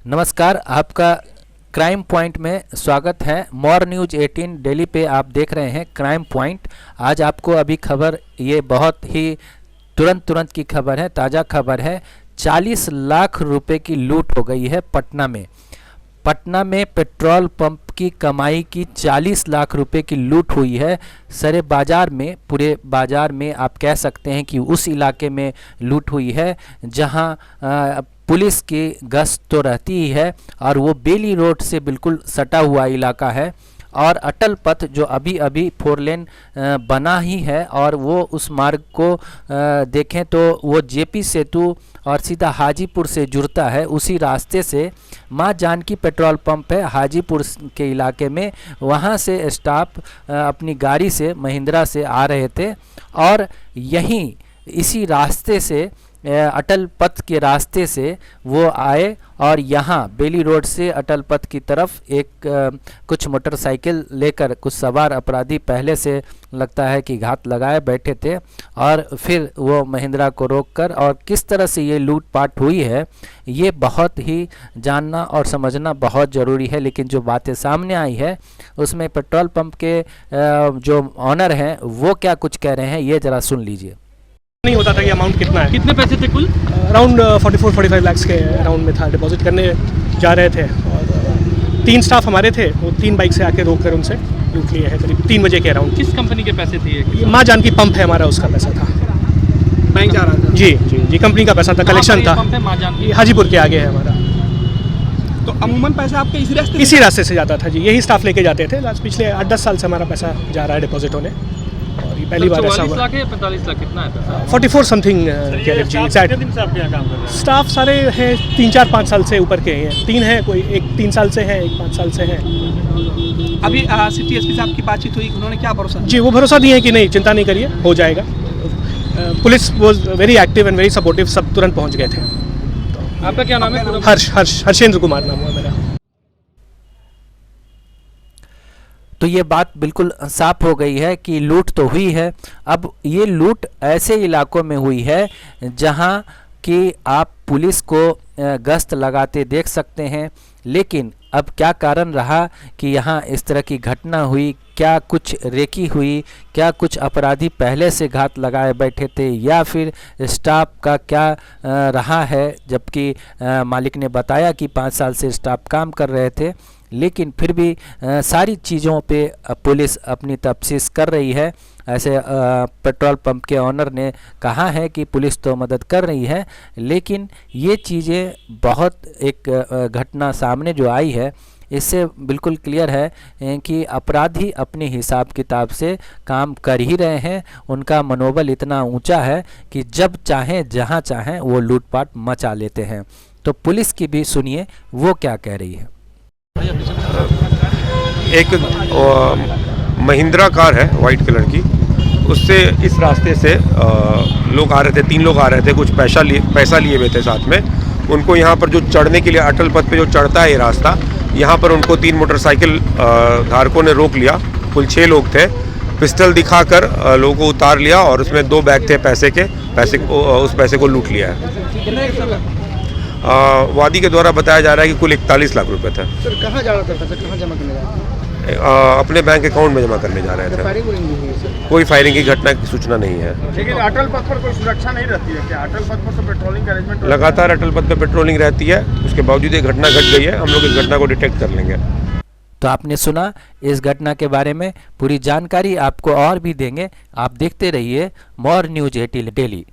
नमस्कार, आपका crime point में स्वागत है। मोर न्यूज़ 18 डेली पे आप देख रहे हैं क्राइम पॉइंट। आज आपको अभी खबर, ये बहुत ही तुरंत की खबर है, ताज़ा खबर है। 40 लाख रुपए की लूट हो गई है पटना में। पटना में पेट्रोल पंप की कमाई की 40 लाख रुपए की लूट हुई है। सारे बाज़ार में, पूरे बाज़ार में आप कह सकते हैं कि उस इलाके में लूट हुई है जहां पुलिस की गश्त तो रहती ही है और वो बेली रोड से बिल्कुल सटा हुआ इलाका है। और अटल पथ जो अभी अभी 4 लेन बना ही है और वो उस मार्ग को देखें तो वो जेपी सेतु और सीधा हाजीपुर से जुड़ता है। उसी रास्ते से माँ जानकी पेट्रोल पंप है हाजीपुर के इलाके में। वहाँ से स्टाफ अपनी गाड़ी से महिंद्रा से आ रहे थे और यहीं इसी रास्ते से अटल पथ के रास्ते से वो आए और यहाँ बेली रोड से अटल पथ की तरफ एक कुछ मोटरसाइकिल लेकर कुछ सवार अपराधी पहले से लगता है कि घात लगाए बैठे थे और फिर वो महिंद्रा को रोककर, और किस तरह से ये लूटपाट हुई है ये बहुत ही जानना और समझना बहुत ज़रूरी है। लेकिन जो बातें सामने आई है उसमें पेट्रोल पंप के जो ऑनर हैं वो क्या कुछ कह रहे हैं, ये ज़रा सुन लीजिए। नहीं होता था कि अमाउंट कितना है। कितने पैसे थे कुल? अराउंड 44-45 लाख के अराउंड में था। डिपॉजिट करने जा रहे थे और 3 स्टाफ हमारे थे, वो 3 बाइक से आके रोक कर उनसे लूट लिए है करीब 3 बजे के अराउंड। किस कंपनी के पैसे थे ये? माँ जानकी पंप है हमारा, उसका पैसा था। बैंक जा रहा था? जी, कंपनी का पैसा था, कलेक्शन था। पंप है माँ जानकी? हाजीपुर के आगे है हमारा। तो अमूमन पैसा आपके इसी रास्ते से जाता था जी, यही स्टाफ लेके जाते थे। पिछले 8-10 साल से हमारा पैसा जा रहा है डिपॉजिट होने, और ये पहली बार ऐसा हुआ। 44 लाख है, 45 लाख कितना है पैसा? 44 समथिंग जी एग्जैक्ट। स्टाफ सारे हैं 3-4-5 साल से ऊपर के हैं। 3 हैं, कोई एक 3 साल से है, एक 5 साल से है। अभी सिटी एसपी साहब की बातचीत हुई, उन्होंने क्या भरोसा? जी, वो भरोसा दिए कि नहीं, चिंता नहीं करिए, हो जाएगा। Police was very active and very supportive, सब तुरंत पहुंच गए थे। आपका क्या नाम है? हर्षेंद्र कुमार नाम है मेरा। तो ये बात बिल्कुल साफ हो गई है कि लूट तो हुई है। अब ये लूट ऐसे इलाकों में हुई है जहां कि आप पुलिस को गश्त लगाते देख सकते हैं, लेकिन अब क्या कारण रहा कि यहाँ इस तरह की घटना हुई? क्या कुछ रेकी हुई? क्या कुछ अपराधी पहले से घात लगाए बैठे थे, या फिर स्टाफ का क्या रहा है? जबकि मालिक ने बताया कि 5 साल से स्टाफ काम कर रहे थे, लेकिन फिर भी सारी चीज़ों पे पुलिस अपनी तफ्तीश कर रही है। ऐसे पेट्रोल पंप के ऑनर ने कहा है कि पुलिस तो मदद कर रही है, लेकिन ये चीज़ें बहुत एक घटना सामने जो आई है इससे बिल्कुल क्लियर है कि अपराधी अपने हिसाब किताब से काम कर ही रहे हैं। उनका मनोबल इतना ऊंचा है कि जब चाहें जहां चाहें वो लूटपाट मचा लेते हैं। तो पुलिस की भी सुनिए वो क्या कह रही है। एक महिंद्रा कार है वाइट कलर की, उससे इस रास्ते से लोग आ रहे थे, 3 लोग आ रहे थे, कुछ पैसा लिए हुए थे साथ में। उनको यहाँ पर जो चढ़ने के लिए अटल पथ पे जो चढ़ता है ये रास्ता, यहाँ पर उनको 3 मोटरसाइकिल धारकों ने रोक लिया। कुल 6 लोग थे। पिस्टल दिखाकर लोगों को उतार लिया और उसमें 2 बैग थे उस पैसे को लूट लिया है। वादी के द्वारा बताया जा रहा है कि कुल 41 लाख रुपए थे। सर कहाँ जा रहा था पैसा, कहाँ जमा करने जा रहा था? अपने बैंक अकाउंट में जमा करने जा रहे थे। फायरिंग नहीं हुई सर? कोई फायरिंग की घटना की सूचना नहीं है। लेकिन अटल पथ पर कोई सुरक्षा नहीं रहती है क्या? अटल पथ पर तो पेट्रोलिंग का अरेंजमेंट लगातार अटल पथ पर पेट्रोलिंग रहती है, उसके बावजूद ये घटना घट गई है। हम लोग इस घटना को डिटेक्ट कर लेंगे। तो आपने सुना इस घटना के बारे में, पूरी जानकारी आपको और भी देंगे। आप देखते रहिए मोर न्यूज़ 18 डेली।